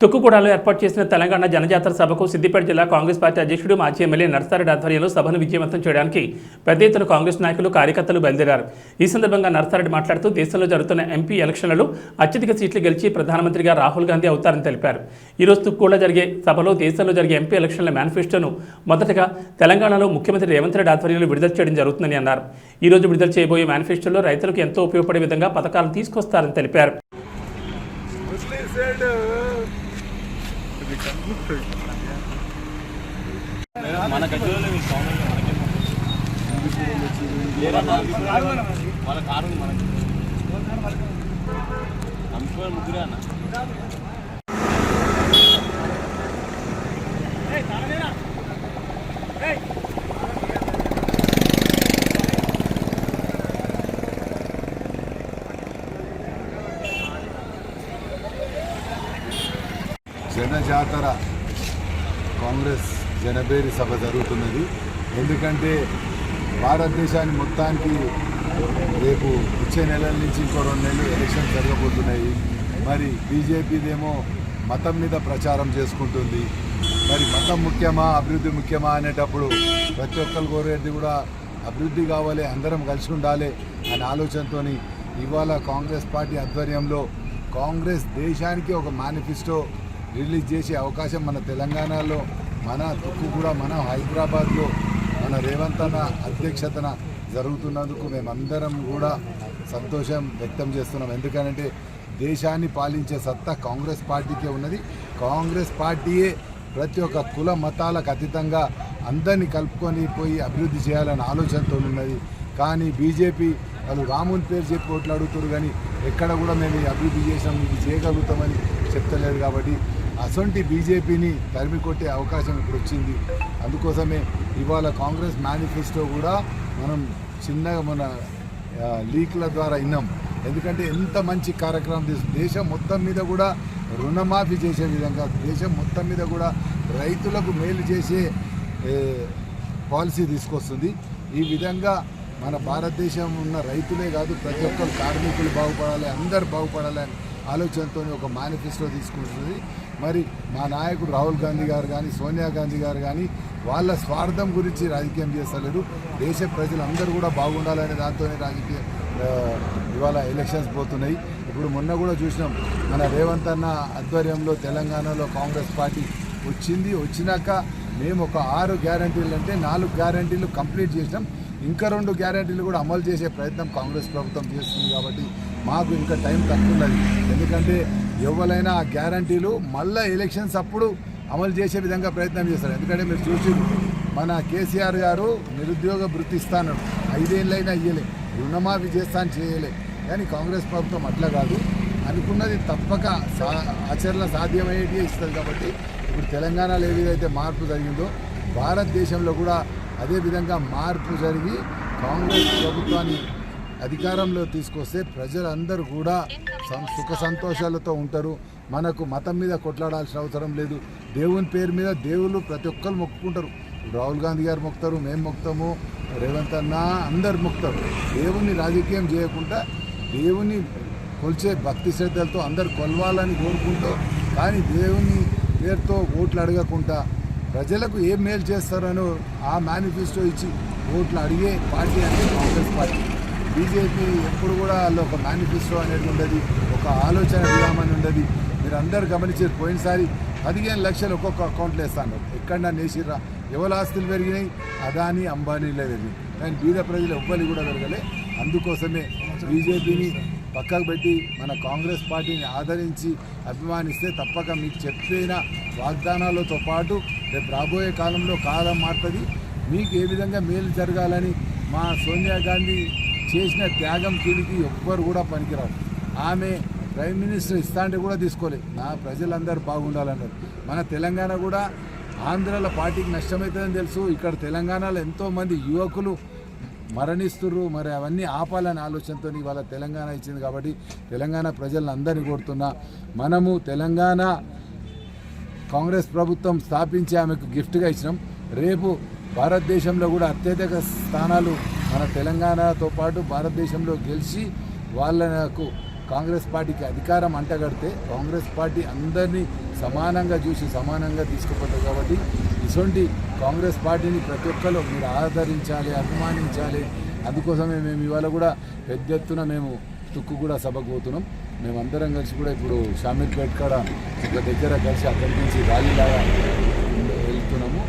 తుక్కుగూడలో ఏర్పాటు చేసిన తెలంగాణ జనజాతర సభకు సిద్దిపేట జిల్లా కాంగ్రెస్ పార్టీ అధ్యక్షుడు మాజీ ఎమ్మెల్యే నర్సారెడ్డి ఆధ్వర్యంలో సభను విజయవంతం చేయడానికి పెద్ద ఎత్తున కాంగ్రెస్ నాయకులు కార్యకర్తలు బయలుదేరారు. ఈ సందర్భంగా నర్సారెడ్డి మాట్లాడుతూ దేశంలో జరుగుతున్న ఎంపీ ఎలక్షన్లలో అత్యధిక సీట్లు గెలిచి ప్రధానమంత్రిగా రాహుల్ గాంధీ అవుతారని తెలిపారు. ఈరోజు తుక్కుగూడలో జరిగే సభలో దేశంలో జరిగే ఎంపీ ఎలక్షన్ల మేనిఫెస్టోను మొదటగా తెలంగాణలో ముఖ్యమంత్రి రేవంత్ రెడ్డి ఆధ్వర్యంలో విడుదల చేయడం జరుగుతుందని అన్నారు. ఈ రోజు విడుదల చేయబోయే మేనిఫెస్టోలో రైతులకు ఎంతో ఉపయోగపడే విధంగా పథకాలను తీసుకొస్తారని తెలిపారు. మన గజ్జలో మన కారు మనకి ముగ్గురే అన్న జనజాతర కాంగ్రెస్ జనబేరి సభ జరుగుతున్నది. ఎందుకంటే భారతదేశాన్ని మొత్తానికి రేపు వచ్చే నెలల నుంచి ఇంకో 2 నెలలు ఎలక్షన్ జరగబోతున్నాయి. మరి బీజేపీదేమో మతం మీద ప్రచారం చేసుకుంటుంది. మరి మతం ముఖ్యమా అభివృద్ధి ముఖ్యమా అనేటప్పుడు ప్రతి ఒక్కరు కోరేది కూడా అభివృద్ధి కావాలి, అందరం కలిసి ఉండాలి అనే ఆలోచనతో ఇవాళ కాంగ్రెస్ పార్టీ ఆధ్వర్యంలో కాంగ్రెస్ దేశానికి ఒక మేనిఫెస్టో రిలీజ్ చేసే అవకాశం మన తెలంగాణలో, మన తుక్కుగూడ, మన హైదరాబాద్లో మన రేవంత్ అన్న అధ్యక్షతన జరుగుతున్నందుకు మేమందరం కూడా సంతోషం వ్యక్తం చేస్తున్నాం. ఎందుకంటే దేశాన్ని పాలించే సత్తా కాంగ్రెస్ పార్టీకే ఉన్నది. కాంగ్రెస్ పార్టీయే ప్రతి ఒక్క కుల మతాలకు అతీతంగా అందరినీ కలుపుకొని పోయి అభివృద్ధి చేయాలనే ఆలోచనతో ఉన్నది. కానీ బీజేపీ వాళ్ళు రాముని పేరు చెప్పి ఓట్లు అడుగుతారు, కానీ ఎక్కడ కూడా మేము అభివృద్ధి చేసాం, ఇది చేయగలుగుతామని చెప్తలేదు. కాబట్టి అసొంటి బీజేపీని తరిమి కొట్టే అవకాశం ఇప్పుడు వచ్చింది. అందుకోసమే ఇవాళ కాంగ్రెస్ మేనిఫెస్టో కూడా మనం చిన్నగా మన లీక్ల ద్వారా విన్నాం. ఎందుకంటే ఎంత మంచి కార్యక్రమం దేశం మొత్తం మీద కూడా రుణమాఫీ చేసే విధంగా, దేశం మొత్తం మీద కూడా రైతులకు మేలు చేసే పాలసీ తీసుకొస్తుంది. ఈ విధంగా మన భారతదేశం ఉన్న రైతులే కాదు, ప్రతి ఒక్కరు కార్మికులు బాగుపడాలి, అందరు బాగుపడాలి అని ఆలోచనతో ఒక మేనిఫెస్టో తీసుకుంటుంది. మరి మా నాయకుడు రాహుల్ గాంధీ గారు కానీ, సోనియా గాంధీ గారు కానీ వాళ్ళ స్వార్థం గురించి రాజకీయం చేస్తలేరు. దేశ ప్రజలందరూ కూడా బాగుండాలనే దాంతోనే రాజకీయ ఇవాళ ఎలక్షన్స్ పోతున్నాయి. ఇప్పుడు మొన్న కూడా చూసినాం, మన రేవంత్ అన్న ఆధ్వర్యంలో తెలంగాణలో కాంగ్రెస్ పార్టీ వచ్చినాక మేము ఒక 6 గ్యారంటీలు అంటే 4 గ్యారంటీలు కంప్లీట్ చేసినాం. ఇంకా 2 గ్యారంటీలు కూడా అమలు చేసే ప్రయత్నం కాంగ్రెస్ ప్రభుత్వం చేస్తుంది. కాబట్టి మాకు ఇంకా టైం తక్కువ ఉన్నది. ఎందుకంటే ఎవరైనా ఆ గ్యారంటీలు మళ్ళీ ఎలక్షన్స్ అప్పుడు అమలు చేసే విధంగా ప్రయత్నం చేస్తారు. ఎందుకంటే మీరు చూసి మన కేసీఆర్ గారు నిరుద్యోగ వృత్తి ఇస్తాను 5 ఏళ్ళైనా ఇయ్యలే, రుణమాఫీ చేస్తాను చేయలే. కానీ కాంగ్రెస్ ప్రభుత్వం అట్లా కాదు, అనుకున్నది తప్పక ఆచరణ సాధ్యమయ్యేటి ఇస్తుంది. కాబట్టి ఇప్పుడు తెలంగాణలో ఏ విధంగా మార్పు జరిగిందో భారతదేశంలో కూడా అదేవిధంగా మార్పు జరిగి కాంగ్రెస్ ప్రభుత్వాన్ని అధికారంలో తీసుకొస్తే ప్రజలందరూ కూడా సుఖ సంతోషాలతో ఉంటారు. మనకు మతం మీద కొట్లాడాల్సిన అవసరం లేదు. దేవుని పేరు మీద దేవుళ్ళు ప్రతి ఒక్కరు మొక్కుకుంటారు. రాహుల్ గాంధీ గారు మొక్కుతారు, మేము మొక్కుతాము, రేవంత్ అన్న అందరు మొక్కుతారు. దేవుని రాజకీయం చేయకుండా దేవుని కొలిచే భక్తి శ్రద్ధలతో అందరు కొలవాలని కోరుకుంటూ, కానీ దేవుని పేరుతో ఓట్లు అడగకుండా ప్రజలకు ఏం మేలు చేస్తారనో ఆ మేనిఫెస్టో ఇచ్చి ఓట్లు అడిగే పార్టీ అంటే కాంగ్రెస్ పార్టీ. బీజేపీ ఎప్పుడు కూడా వాళ్ళు ఒక మేనిఫెస్టో అనేది ఉండదు, ఒక ఆలోచన విధానం ఉండదు. మీరు అందరు గమనించారు, పోయినసారి 15 లక్షలు ఒక్కొక్క అకౌంట్లో వేస్తాను. ఎక్కడన్నా నేసిర్రా? ఎవరి ఆస్తులు పెరిగినాయి? అదాని అంబానీలే పెరిగినాయి, కానీ బీద ప్రజలు ఎవ్వరు కూడా పెరగలే. అందుకోసమే బీజేపీని పక్కకు పెట్టి మన కాంగ్రెస్ పార్టీని ఆదరించి అభిమానిస్తే తప్పక మీకు చెప్పిన వాగ్దానాలతో పాటు రేపు రాబోయే కాలంలో కాలం మారుతుంది. మీకు ఏ విధంగా మేలు జరగాలని మా సోనియా గాంధీ చేసిన త్యాగం కీలికి ఎవ్వరు కూడా పనికిరారు. ఆమె ప్రైమ్ మినిస్టర్ ఇస్తా అంటే కూడా తీసుకోలేదు. నా ప్రజలందరూ బాగుండాలన్నారు. మన తెలంగాణ కూడా ఆంధ్రాలో పార్టీకి నష్టమవుతుందని తెలుసు. ఇక్కడ తెలంగాణలో ఎంతోమంది యువకులు మరణిస్తున్నారు. మరి అవన్నీ ఆపాలని ఆలోచనతో ఇవాళ తెలంగాణ ఇచ్చింది. కాబట్టి తెలంగాణ ప్రజలను అందరినీ కోరుతున్నా, మనము తెలంగాణ కాంగ్రెస్ ప్రభుత్వం స్థాపించి ఆమెకు గిఫ్ట్గా ఇచ్చినాం. రేపు భారతదేశంలో కూడా అత్యధిక స్థానాలు మన తెలంగాణతో పాటు భారతదేశంలో గెలిచి వాళ్ళకు కాంగ్రెస్ పార్టీకి అధికారం అంటగడితే కాంగ్రెస్ పార్టీ అందరినీ సమానంగా చూసి సమానంగా తీసుకుపోతారు. కాబట్టి ఇటువంటి కాంగ్రెస్ పార్టీని ప్రతి ఒక్కరు మీరు ఆదరించాలి, అభిమానించాలి. అందుకోసమే మేము ఇవాళ కూడా పెద్ద ఎత్తున మేము తుక్కుగూడ సభకు పోతున్నాం. మేమందరం కలిసి కూడా ఇప్పుడు షామీర్పేట కాడ ఒక దగ్గర కలిసి అక్కడి నుంచి ర్యాలీలాగా వెళ్తున్నాము.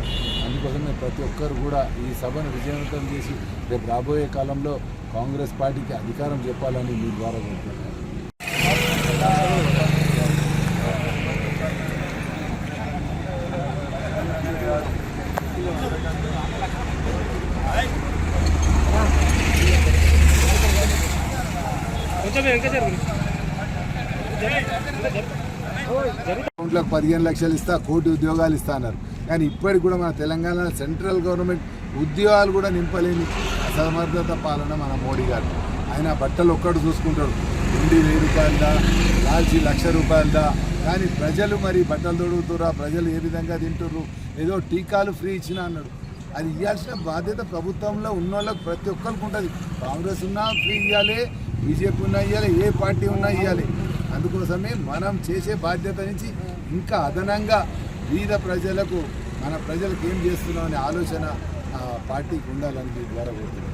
అందుకోసమే ప్రతి ఒక్కరు కూడా ఈ సభను విజయవంతం చేసి రేపు రాబోయే కాలంలో కాంగ్రెస్ పార్టీకి అధికారం చెప్పాలని మీ ద్వారా కోరుతున్నాను. అకౌంట్లకు 15 లక్షలు ఇస్తా, కోటి ఉద్యోగాలు ఇస్తా అన్నారు. కానీ ఇప్పటికి కూడా మన తెలంగాణ సెంట్రల్ గవర్నమెంట్ ఉద్యోగాలు కూడా నింపలేని అసమర్థత పాలన మన మోడీ గారు. ఆయన బట్టలు ఒక్కడు చూసుకుంటాడు, 1000 రూపాయలదా, లాల్చి 1,00,000 రూపాయలదా. కానీ ప్రజలు మరి బట్టలు తొడుగుతురా, ప్రజలు ఏ విధంగా తింటుర్రు, ఏదో టీకాలు ఫ్రీ ఇచ్చినా అన్నాడు. అది ఇవ్వాల్సిన బాధ్యత ప్రభుత్వంలో ఉన్న వాళ్ళకి ప్రతి ఒక్కరికి ఉంటుంది. కాంగ్రెస్ ఉన్నా ఫ్రీ ఇవ్వాలి, బీజేపీ ఉన్నా ఇవ్వాలి, ఏ పార్టీ ఉన్నా ఇవ్వాలి. అందుకోసమే మనం చేసే బాధ్యత నుంచి ఇంకా అదనంగా బీద ప్రజలకు మన ప్రజలకు ఏం చేస్తున్నాం అనే ఆలోచన పార్టీకి ఉండాలని మీ ద్వారా కోరుతున్నాను.